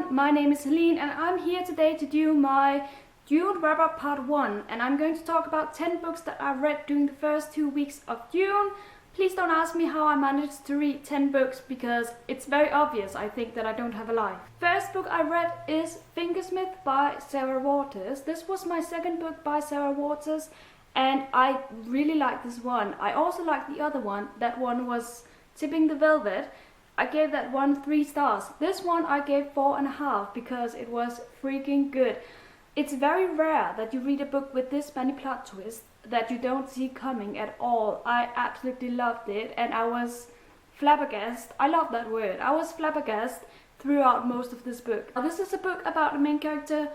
everyone, my name is Helene and I'm here today to do my June wrap-up part 1, and I'm going to talk about 10 books that I read during the first 2 weeks of June. Please don't ask me how I managed to read 10 books because it's very obvious, I think, that I don't have a life. First book I read is Fingersmith by Sarah Waters. This was my second book by Sarah Waters and I really like this one. I also like the other one. That one was Tipping the Velvet. I gave that one 3 stars. This one I gave 4.5 because it was freaking good. It's very rare that you read a book with this many plot twists that you don't see coming at all. I absolutely loved it and I was flabbergasted. I love that word. I was flabbergasted throughout most of this book. Now, this is a book about the main character.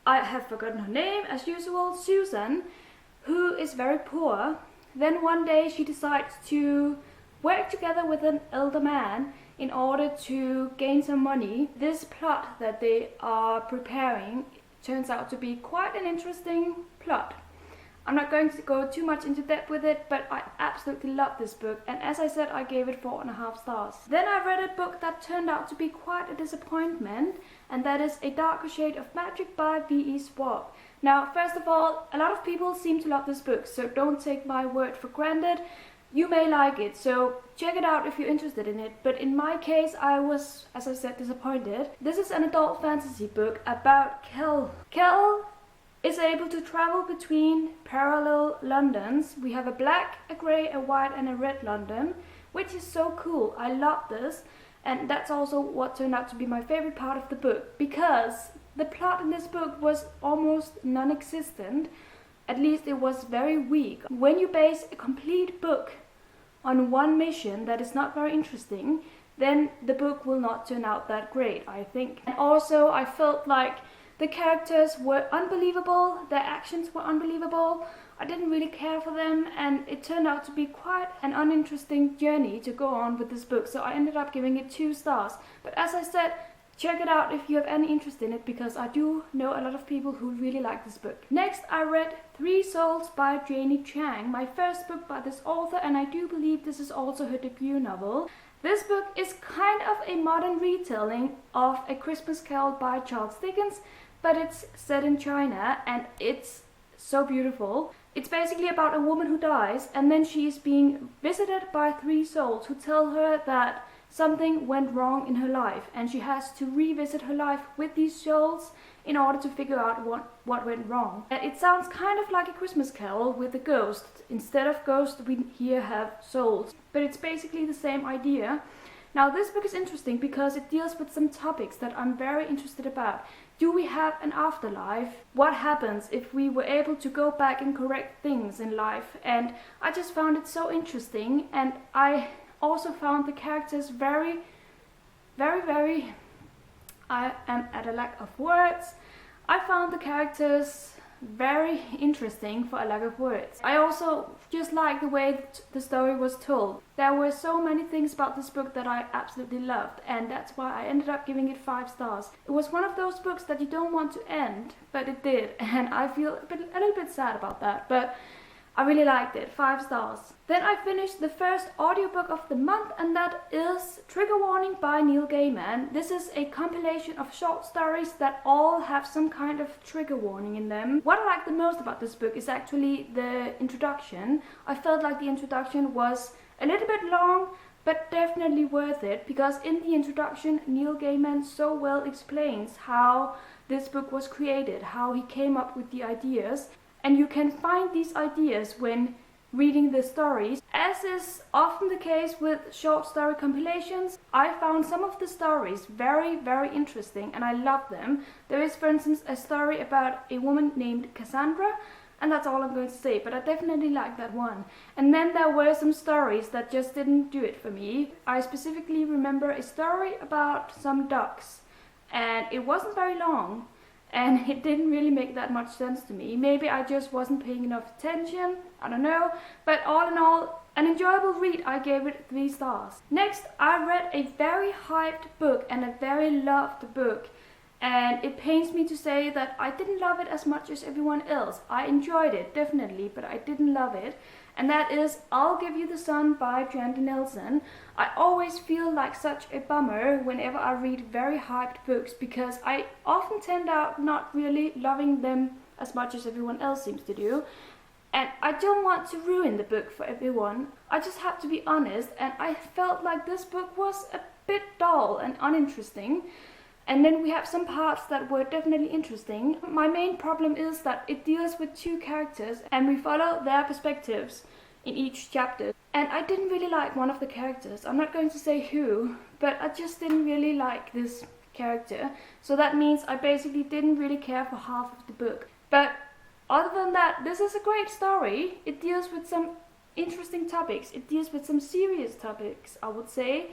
I have forgotten her name as usual, Susan, who is very poor. Then one day she decides to work together with an elder man in order to gain some money. This plot that they are preparing turns out to be quite an interesting plot. I'm not going to go too much into depth with it, but I absolutely love this book, and as I said, I gave it 4.5 stars. Then I read a book that turned out to be quite a disappointment, and that is A Darker Shade of Magic by V.E. Schwab. Now, first of all, a lot of people seem to love this book, so don't take my word for granted. You may like it, so check it out if you're interested in it, but in my case I was, as I said, disappointed. This is an adult fantasy book about Carole. Carole is able to travel between parallel Londons. We have a black, a grey, a white and a red London, which is so cool. I love this, and that's also what turned out to be my favorite part of the book, because the plot in this book was almost non-existent. At least it was very weak. When you base a complete book on one mission that is not very interesting, then the book will not turn out that great, I think. And also I felt like the characters were unbelievable, their actions were unbelievable, I didn't really care for them, and it turned out to be quite an uninteresting journey to go on with this book, so I ended up giving it 2 stars. But as I said, check it out if you have any interest in it, because I do know a lot of people who really like this book. Next, I read 3 Souls by Janie Chang, my first book by this author, and I do believe this is also her debut novel. This book is kind of a modern retelling of A Christmas Carol by Charles Dickens, but it's set in China and it's so beautiful. It's basically about a woman who dies and then she is being visited by 3 souls who tell her that something went wrong in her life, and she has to revisit her life with these souls in order to figure out what went wrong. It sounds kind of like A Christmas Carol with a ghost. Instead of ghosts, we here have souls, but it's basically the same idea. Now, this book is interesting because it deals with some topics that I'm very interested about. Do we have an afterlife? What happens if we were able to go back and correct things in life? And I just found it so interesting, and I also found the characters very, I am at a lack of words. I found the characters very interesting for a lack of words. I also just like the way the story was told. There were so many things about this book that I absolutely loved, and that's why I ended up giving it 5 stars. It was one of those books that you don't want to end, but it did, and I feel a little bit sad about that, but I really liked it. 5 stars. Then I finished the first audiobook of the month, and that is Trigger Warning by Neil Gaiman. This is a compilation of short stories that all have some kind of trigger warning in them. What I like the most about this book is actually the introduction. I felt like the introduction was a little bit long, but definitely worth it, because in the introduction Neil Gaiman so well explains how this book was created, how he came up with the ideas. And you can find these ideas when reading the stories. As is often the case with short story compilations, I found some of the stories very, very interesting and I love them. There is, for instance, a story about a woman named Cassandra, and that's all I'm going to say, but I definitely like that one. And then there were some stories that just didn't do it for me. I specifically remember a story about some ducks, and it wasn't very long. And it didn't really make that much sense to me. Maybe I just wasn't paying enough attention, I don't know. But all in all, an enjoyable read. I gave it 3 stars. Next, I read a very hyped book and a very loved book. And it pains me to say that I didn't love it as much as everyone else. I enjoyed it, definitely, but I didn't love it. and that is I'll Give You the Sun by Jandy. I always feel like such a bummer whenever I read very hyped books because I often tend out not really loving them as much as everyone else seems to do. And I don't want to ruin the book for everyone. I just have to be honest, and I felt like this book was a bit dull and uninteresting. And then we have some parts that were definitely interesting. My main problem is that it deals with two characters and we follow their perspectives in each chapter. And I didn't really like one of the characters. I'm not going to say who, but I just didn't really like this character. So that means I basically didn't really care for half of the book. But other than that, this is a great story. It deals with some interesting topics. It deals with some serious topics, I would say.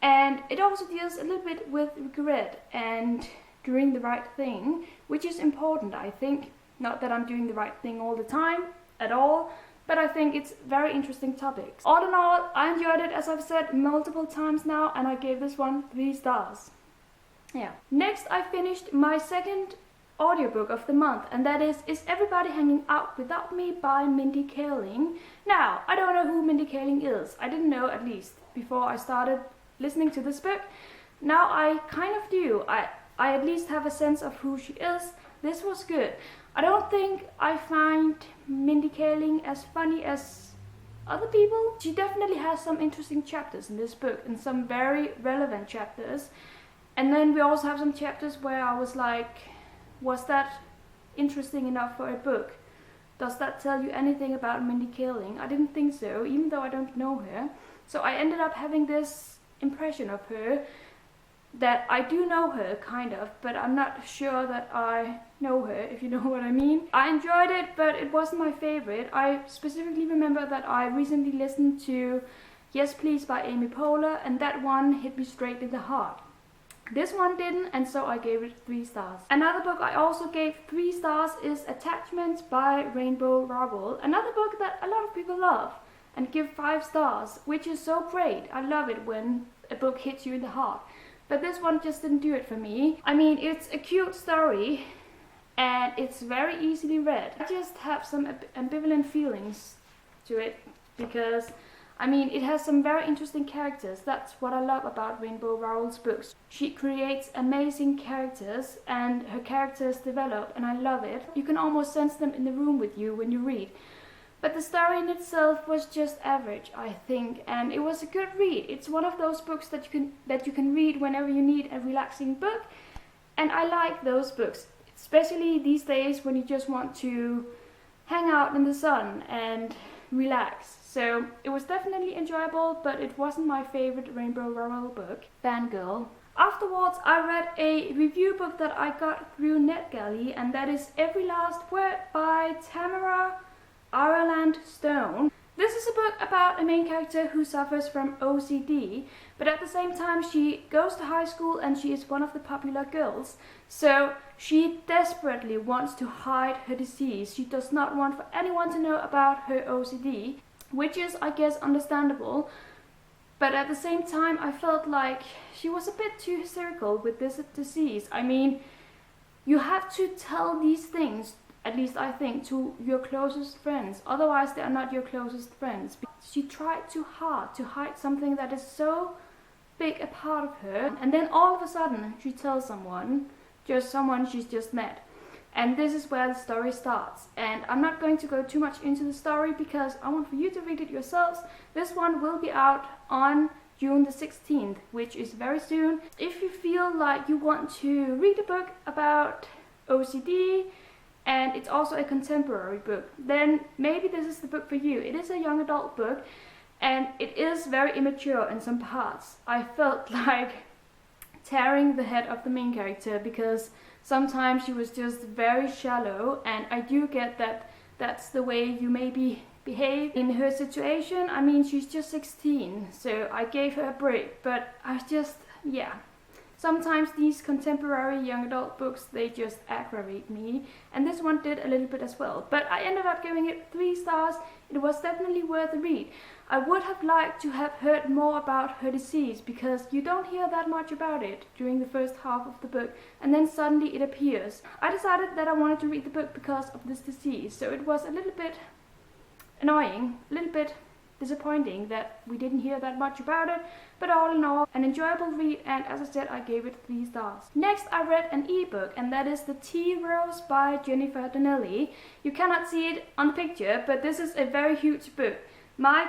And it also deals a little bit with regret and doing the right thing, which is important, I think. Not that I'm doing the right thing all the time, at all, but I think it's very interesting topics. All in all, I enjoyed it, as I've said multiple times now, and I gave this one 3 stars. Yeah. Next, I finished my second audiobook of the month, and that is Everybody Hanging Out Without Me by Mindy Kaling. Now, I don't know who Mindy Kaling is. I didn't know, at least, before I started listening to this book. Now I kind of do. I at least have a sense of who she is. This was good. I don't think I find Mindy Kaling as funny as other people. She definitely has some interesting chapters in this book and some very relevant chapters. And then we also have some chapters where I was like, was that interesting enough for a book? Does that tell you anything about Mindy Kaling? I didn't think so, even though I don't know her. So I ended up having this impression of her that I do know her, kind of, but I'm not sure that I know her, if you know what I mean. I enjoyed it, but it wasn't my favorite. I specifically remember that I recently listened to Yes Please by Amy Poehler, and that one hit me straight in the heart. This one didn't, and so I gave it 3 stars. Another book I also gave 3 stars is Attachments by Rowell, another book that a lot of people love and give 5 stars, which is so great. I love it when a book hits you in the heart. But this one just didn't do it for me. I mean, it's a cute story and it's very easily read. I just have some ambivalent feelings to it because, I mean, it has some very interesting characters. That's what I love about Rowell's books. She creates amazing characters and her characters develop, and I love it. You can almost sense them in the room with you when you read. But the story in itself was just average, I think, and it was a good read. It's one of those books that you can read whenever you need a relaxing book, and I like those books, especially these days when you just want to hang out in the sun and relax. So it was definitely enjoyable, but it wasn't my favorite Rowell book, Fangirl. Afterwards, I read a review book that I got through NetGalley, and that is Every Last Word by Tamara Stone. This is a book about a main character who suffers from OCD, but at the same time she goes to high school and she is one of the popular girls. So she desperately wants to hide her disease. She does not want for anyone to know about her OCD, which is, I guess, understandable. But at the same time, I felt like she was a bit too hysterical with this disease. I mean, you have to tell these things, at least I think, to your closest friends. Otherwise, they are not your closest friends. She tried too hard to hide something that is so big a part of her. And then all of a sudden, she tells someone she's just met. And this is where the story starts. And I'm not going to go too much into the story because I want for you to read it yourselves. This one will be out on June the 16th, which is very soon. If you feel like you want to read a book about OCD, and it's also a contemporary book, then maybe this is the book for you. It is a young adult book, and it is very immature in some parts. I felt like tearing the head of the main character because sometimes she was just very shallow, and I do get that that's the way you maybe behave in her situation. I mean, she's just 16, so I gave her a break, but yeah. Sometimes these contemporary young adult books, they just aggravate me, and this one did a little bit as well. But I ended up giving it 3 stars. It was definitely worth a read. I would have liked to have heard more about her disease because you don't hear that much about it during the first half of the book, and then suddenly it appears. I decided that I wanted to read the book because of this disease, so it was a little bit annoying, a little bit disappointing that we didn't hear that much about it, but all in all, an enjoyable read, and as I said, I gave it 3 stars. Next, I read an ebook, and that is The Tea Rose by Donnelly. You cannot see it on the picture, but this is a very huge book. My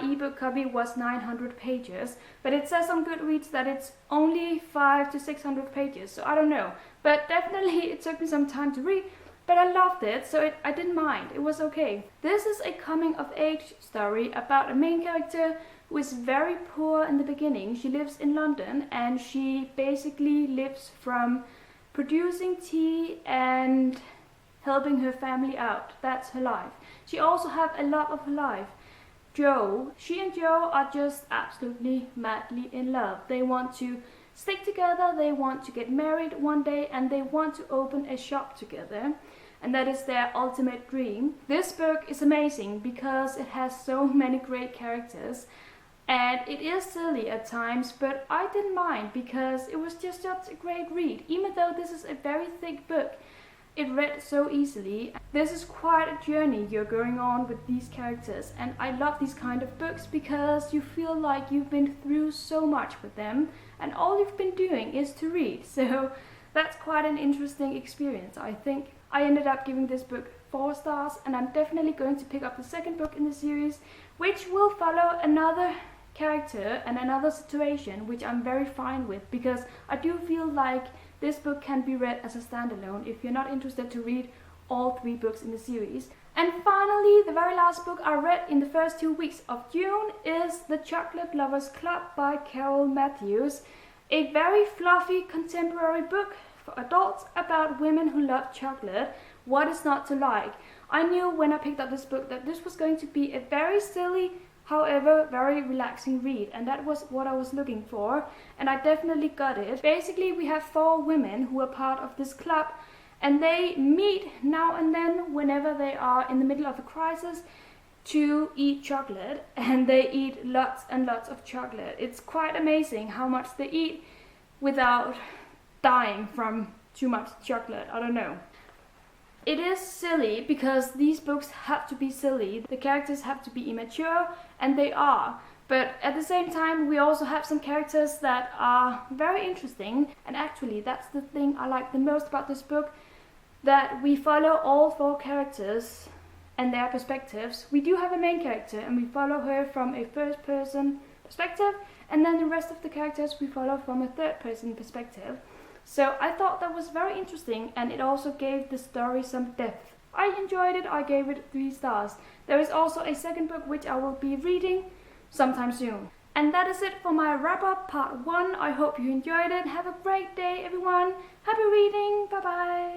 ebook copy was 900 pages, but it says on Goodreads that it's only 500 to 600 pages, so I don't know. But definitely it took me some time to read, but I loved it, so I didn't mind. It was okay. This is a coming-of-age story about a main character who is very poor in the beginning. She lives in London, and she basically lives from producing tea and helping her family out. That's her life. She also has a love of her life, Joe. She and Joe are just absolutely madly in love. They want to stick together, they want to get married one day, and they want to open a shop together. And that is their ultimate dream. This book is amazing because it has so many great characters. And it is silly at times, but I didn't mind because it was just such a great read. Even though this is a very thick book, it read so easily. This is quite a journey you're going on with these characters, and I love these kind of books because you feel like you've been through so much with them, and all you've been doing is to read. So that's quite an interesting experience, I think. I ended up giving this book 4 stars, and I'm definitely going to pick up the second book in the series, which will follow another character and another situation, which I'm very fine with, because I do feel like this book can be read as a standalone if you're not interested to read all 3 books in the series. And finally, the very last book I read in the first 2 weeks of June is The Chocolate Lovers Club by Carole Matthews. A very fluffy contemporary book for adults about women who love chocolate. What is not to like? I knew when I picked up this book that this was going to be a very silly, however very relaxing read, and that was what I was looking for, and I definitely got it. Basically, we have 4 women who are part of this club, and they meet now and then whenever they are in the middle of a crisis to eat chocolate, and they eat lots and lots of chocolate. It's quite amazing how much they eat without dying from too much chocolate. I don't know. It is silly because these books have to be silly. The characters have to be immature, and they are. But at the same time, we also have some characters that are very interesting. And actually, that's the thing I like the most about this book, that we follow all 4 characters and their perspectives. We do have a main character, and we follow her from a first-person perspective, and then the rest of the characters we follow from a third-person perspective. So I thought that was very interesting, and it also gave the story some depth. I enjoyed it. I gave it 3 stars. There is also a second book which I will be reading sometime soon. And that is it for my wrap-up part 1. I hope you enjoyed it. Have a great day, everyone. Happy reading. Bye-bye.